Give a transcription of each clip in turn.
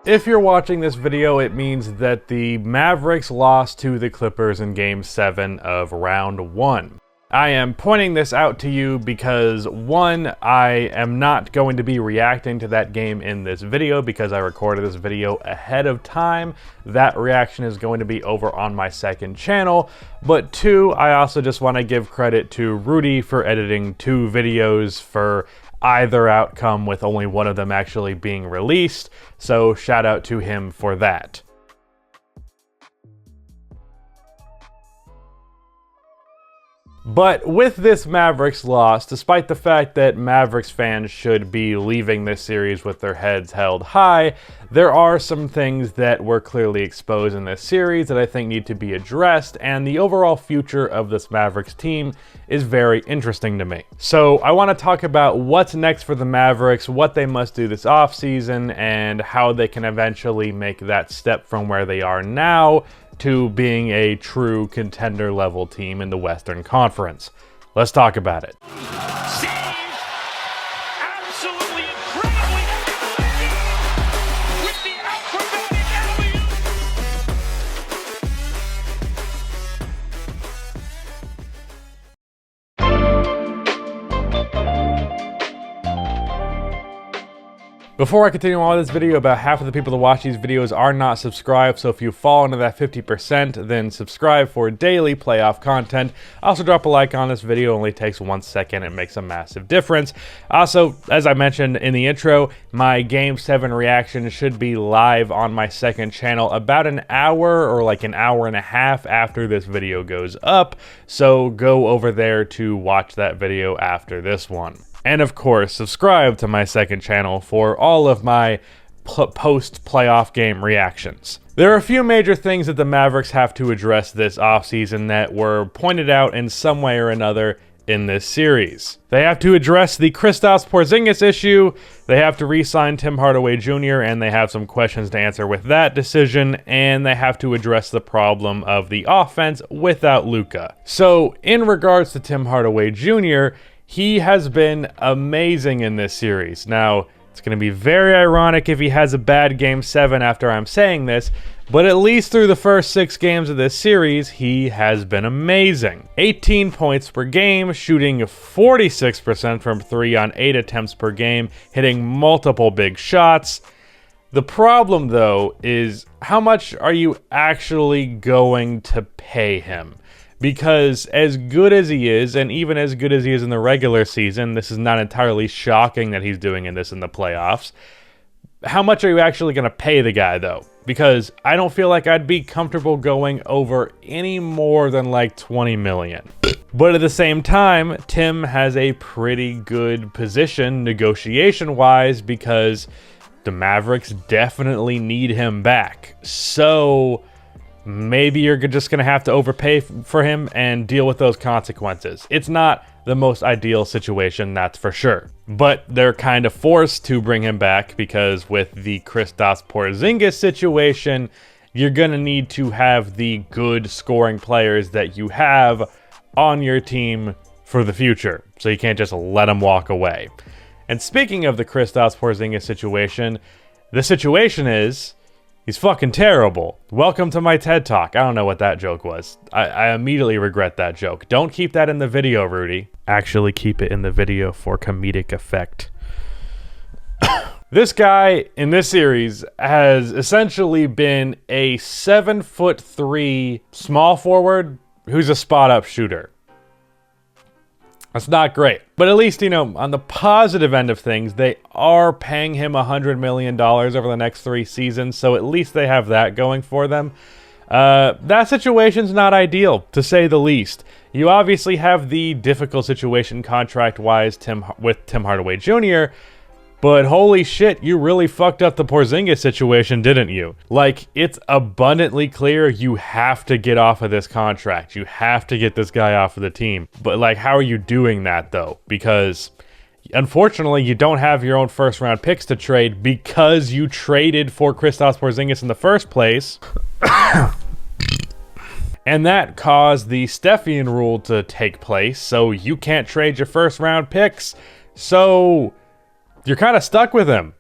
If you're watching this video, it means that the Mavericks lost to the Clippers in Game 7 of Round 1. I am pointing this out to you because, one, I am not going to be reacting to that game in this video because I recorded this video ahead of time. That reaction is going to be over on my second channel. But two, I also just want to give credit to Rudy for editing 2 videos for either outcome, with only one of them actually being released. So shout out to him for that. But with this Mavericks loss, despite the fact that Mavericks fans should be leaving this series with their heads held high, there are some things that were clearly exposed in this series that I think need to be addressed, and the overall future of this Mavericks team is very interesting to me. So I want to talk about what's next for the Mavericks, what they must do this offseason, and how they can eventually make that step from where they are now to being a true contender level team in the Western Conference. Let's talk about it. Absolutely incredibly with the acrobatic alley-oop. Before I continue on with this video, about half of the people that watch these videos are not subscribed, so if you fall into that 50%, then subscribe for daily playoff content. Also drop a like on this video, it only takes 1 second, it makes a massive difference. Also, as I mentioned in the intro, my Game 7 reaction should be live on my second channel about an hour or like an hour and a half after this video goes up, so go over there to watch that video after this one. And of course, subscribe to my second channel for all of my post-playoff game reactions. There are a few major things that the Mavericks have to address this offseason that were pointed out in some way or another in this series. They have to address the Kristaps Porzingis issue, they have to re-sign Tim Hardaway Jr., and they have some questions to answer with that decision, and they have to address the problem of the offense without Luka. So, in regards to Tim Hardaway Jr., he has been amazing in this series. Now, it's going to be very ironic if he has a bad Game 7 after I'm saying this, but at least through the first 6 games of this series, he has been amazing. 18 points per game, shooting 46% from 3 on 8 attempts per game, hitting multiple big shots. The problem, though, is how much are you actually going to pay him? Because as good as he is, and even as good as he is in the regular season, this is not entirely shocking that he's doing this in the playoffs. How much are you actually going to pay the guy, though? Because I don't feel like I'd be comfortable going over any more than like 20 million. But at the same time, Tim has a pretty good position negotiation-wise because the Mavericks definitely need him back. So maybe you're just going to have to overpay for him and deal with those consequences. It's not the most ideal situation, that's for sure. But they're kind of forced to bring him back because with the Kristaps Porzingis situation, you're going to need to have the good scoring players that you have on your team for the future. So you can't just let them walk away. And speaking of the Kristaps Porzingis situation, the situation is he's fucking terrible. Welcome to my TED Talk. I don't know what that joke was. I immediately regret that joke. Don't keep that in the video, Rudy. Actually keep it in the video for comedic effect. This guy in this series has essentially been a 7'3" small forward who's a spot-up shooter. That's not great. But at least, you know, on the positive end of things, they are paying him $100 million over the next 3 seasons, so at least they have that going for them. That situation's not ideal, to say the least. You obviously have the difficult situation contract-wise with Tim Hardaway Jr., but holy shit, you really fucked up the Porzingis situation, didn't you? Like, it's abundantly clear you have to get off of this contract. You have to get this guy off of the team. But, like, how are you doing that, though? Because, unfortunately, you don't have your own first-round picks to trade because you traded for Kristaps Porzingis in the first place. And that caused the Stepien rule to take place, so you can't trade your first-round picks. So you're kind of stuck with him.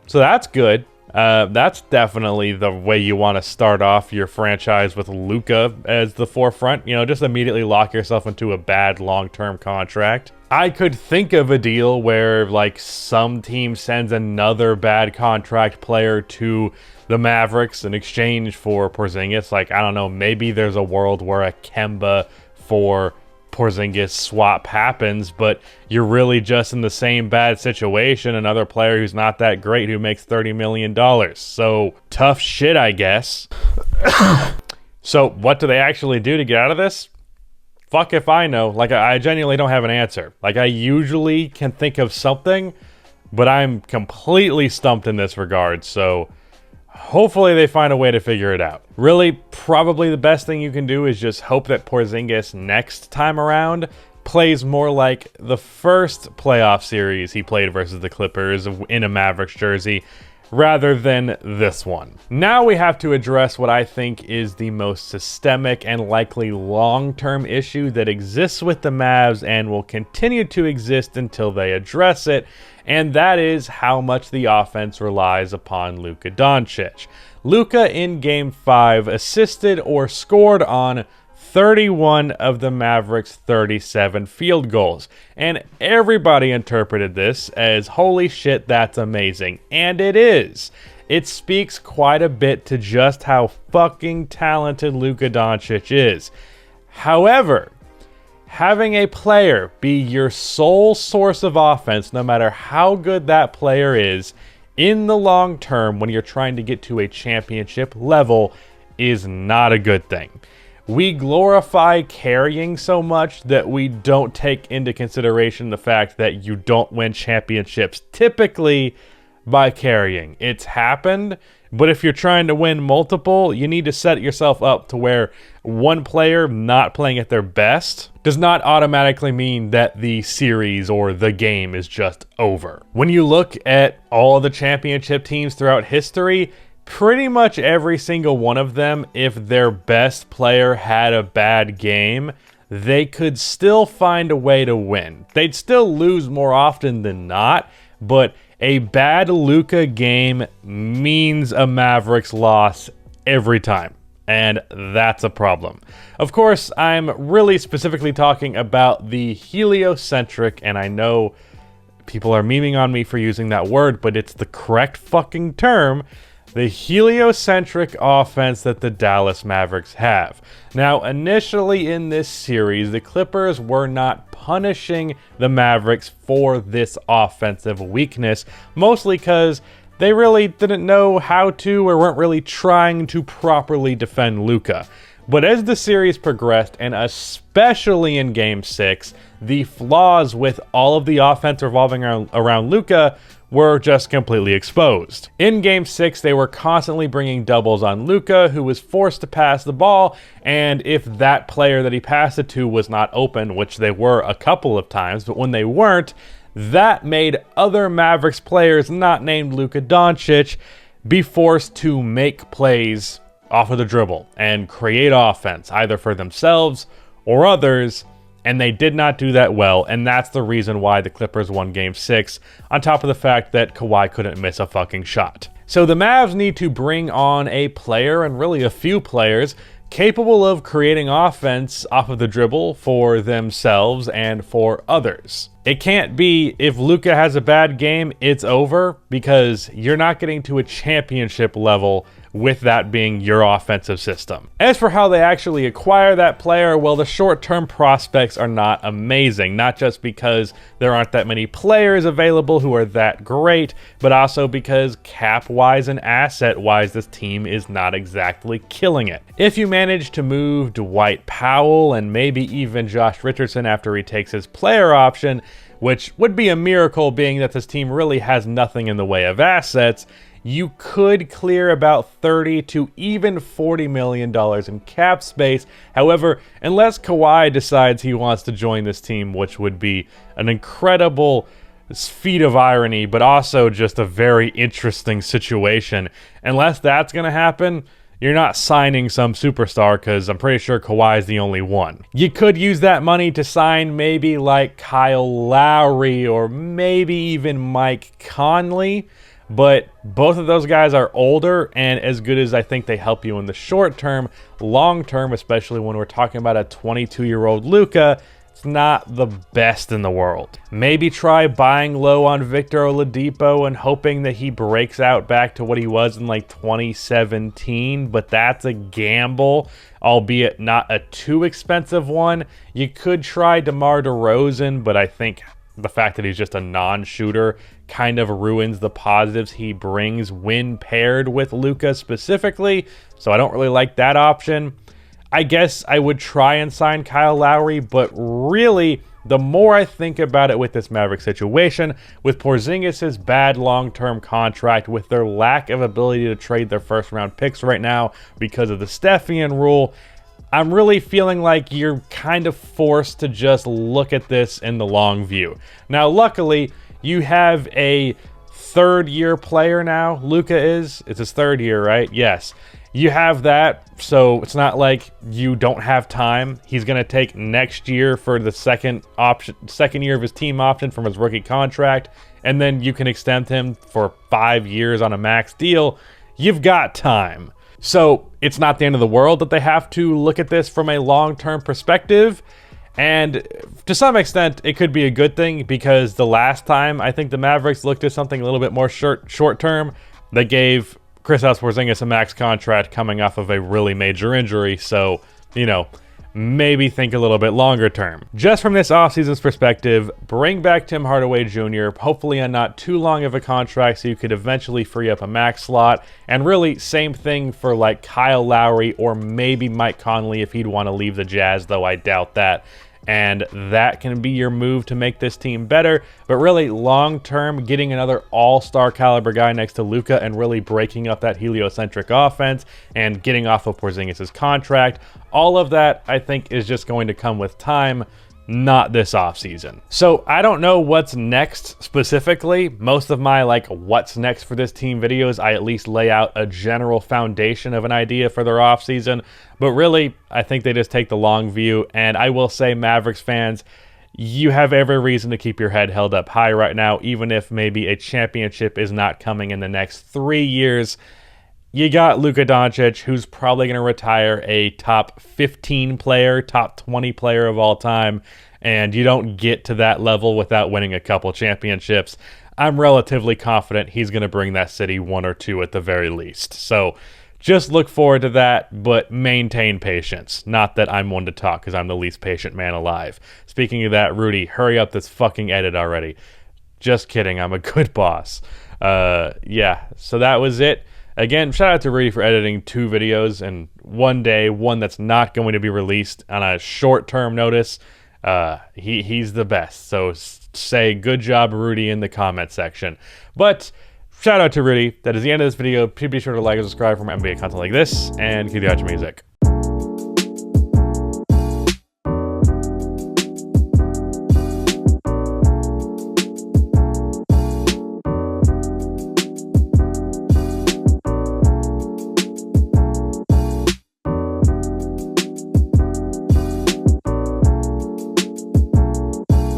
So that's good. That's definitely the way you want to start off your franchise, with Luka as the forefront. You know, just immediately lock yourself into a bad long-term contract. I could think of a deal where, like, some team sends another bad contract player to the Mavericks in exchange for Porzingis. Like, I don't know, maybe there's a world where a Kemba for Porzingis swap happens, but you're really just in the same bad situation. Another player who's not that great who makes $30 million. So, tough shit, I guess. So, what do they actually do to get out of this? Fuck if I know. Like, I genuinely don't have an answer. Like, I usually can think of something, but I'm completely stumped in this regard. So, hopefully they find a way to figure it out. Really, probably the best thing you can do is just hope that Porzingis next time around plays more like the first playoff series he played versus the Clippers in a Mavericks jersey, rather than this one. Now we have to address what I think is the most systemic and likely long-term issue that exists with the Mavs and will continue to exist until they address it, and that is how much the offense relies upon Luka Doncic. Luka in Game 5 assisted or scored on 31 of the Mavericks' 37 field goals. And everybody interpreted this as, holy shit, that's amazing. And it is. It speaks quite a bit to just how fucking talented Luka Doncic is. However, having a player be your sole source of offense, no matter how good that player is, in the long term when you're trying to get to a championship level, is not a good thing. We glorify carrying so much that we don't take into consideration the fact that you don't win championships typically by carrying. It's happened, but if you're trying to win multiple, you need to set yourself up to where one player not playing at their best does not automatically mean that the series or the game is just over. When you look at all the championship teams throughout history, pretty much every single one of them, if their best player had a bad game, they could still find a way to win. They'd still lose more often than not, but a bad Luka game means a Mavericks loss every time, and that's a problem. Of course, I'm really specifically talking about the heliocentric, and I know people are memeing on me for using that word, but it's the correct fucking term, the heliocentric offense that the Dallas Mavericks have. Now, initially in this series, the Clippers were not punishing the Mavericks for this offensive weakness, mostly because they really didn't know how to or weren't really trying to properly defend Luka. But as the series progressed, and especially in Game 6, the flaws with all of the offense revolving around Luka were just completely exposed. In Game 6, they were constantly bringing doubles on Luka, who was forced to pass the ball, and if that player that he passed it to was not open, which they were a couple of times, but when they weren't, that made other Mavericks players not named Luka Doncic be forced to make plays off of the dribble and create offense, either for themselves or others, and they did not do that well, and that's the reason why the Clippers won Game 6, on top of the fact that Kawhi couldn't miss a fucking shot. So the Mavs need to bring on a player, and really a few players, capable of creating offense off of the dribble for themselves and for others. It can't be, if Luka has a bad game, it's over, because you're not getting to a championship level with that being your offensive system. As for how they actually acquire that player, well, the short-term prospects are not amazing, not just because there aren't that many players available who are that great, but also because cap-wise and asset-wise, this team is not exactly killing it. If you manage to move Dwight Powell and maybe even Josh Richardson after he takes his player option, which would be a miracle being that this team really has nothing in the way of assets, you could clear about $30 to even $40 million in cap space. However, unless Kawhi decides he wants to join this team, which would be an incredible feat of irony, but also just a very interesting situation, unless that's going to happen, you're not signing some superstar, because I'm pretty sure Kawhi is the only one. You could use that money to sign maybe like Kyle Lowry or maybe even Mike Conley. but both of those guys are older, and as good as I think they help you in the short term, long term, especially when we're talking about a 22-year-old Luka, it's not the best in the world. Maybe try buying low on Victor Oladipo and hoping that he breaks out back to what he was in like 2017, but that's a gamble, albeit not a too expensive one. You could try DeMar DeRozan, but I think the fact that he's just a non-shooter kind of ruins the positives he brings when paired with Luka specifically, so I don't really like that option. I guess I would try and sign Kyle Lowry, but really, the more I think about it with this Maverick situation, with Porzingis' bad long-term contract, with their lack of ability to trade their first-round picks right now because of the Stepien rule, I'm really feeling like you're kind of forced to just look at this in the long view. Now, luckily, you have a third-year player now. Luka is. It's his third year, right? Yes. You have that, so it's not like you don't have time. He's going to take next year for the second year of his team option from his rookie contract, and then you can extend him for 5 years on a max deal. You've got time. So it's not the end of the world that they have to look at this from a long-term perspective. And to some extent, it could be a good thing, because the last time I think the Mavericks looked at something a little bit more short-term, they gave Kristaps Porzingis a max contract coming off of a really major injury. So, you know, maybe think a little bit longer term. Just from this offseason's perspective, bring back Tim Hardaway Jr., hopefully on not too long of a contract so you could eventually free up a max slot. And really, same thing for like Kyle Lowry or maybe Mike Conley if he'd want to leave the Jazz, though I doubt that. And that can be your move to make this team better. But really, long-term, getting another all-star caliber guy next to Luka and really breaking up that heliocentric offense and getting off of Porzingis' contract, all of that, I think, is just going to come with time, not this offseason. So I don't know what's next specifically. Most of my what's next for this team videos, I at least lay out a general foundation of an idea for their offseason. But really, I think they just take the long view. And I will say, Mavericks fans, you have every reason to keep your head held up high right now, even if maybe a championship is not coming in the next 3 years. You got Luka Doncic, who's probably going to retire a top 15 player, top 20 player of all time, and you don't get to that level without winning a couple championships. I'm relatively confident he's going to bring that city 1 or 2 at the very least. So just look forward to that, but maintain patience. Not that I'm one to talk, because I'm the least patient man alive. Speaking of that, Rudy, hurry up this fucking edit already. Just kidding, I'm a good boss. Yeah, so that was it. Again, shout out to Rudy for editing 2 videos in one day, one that's not going to be released on a short-term notice. He's the best. So say good job, Rudy, in the comment section. But shout out to Rudy. That is the end of this video. Please be sure to like and subscribe for more NBA content like this, and keep the outro music.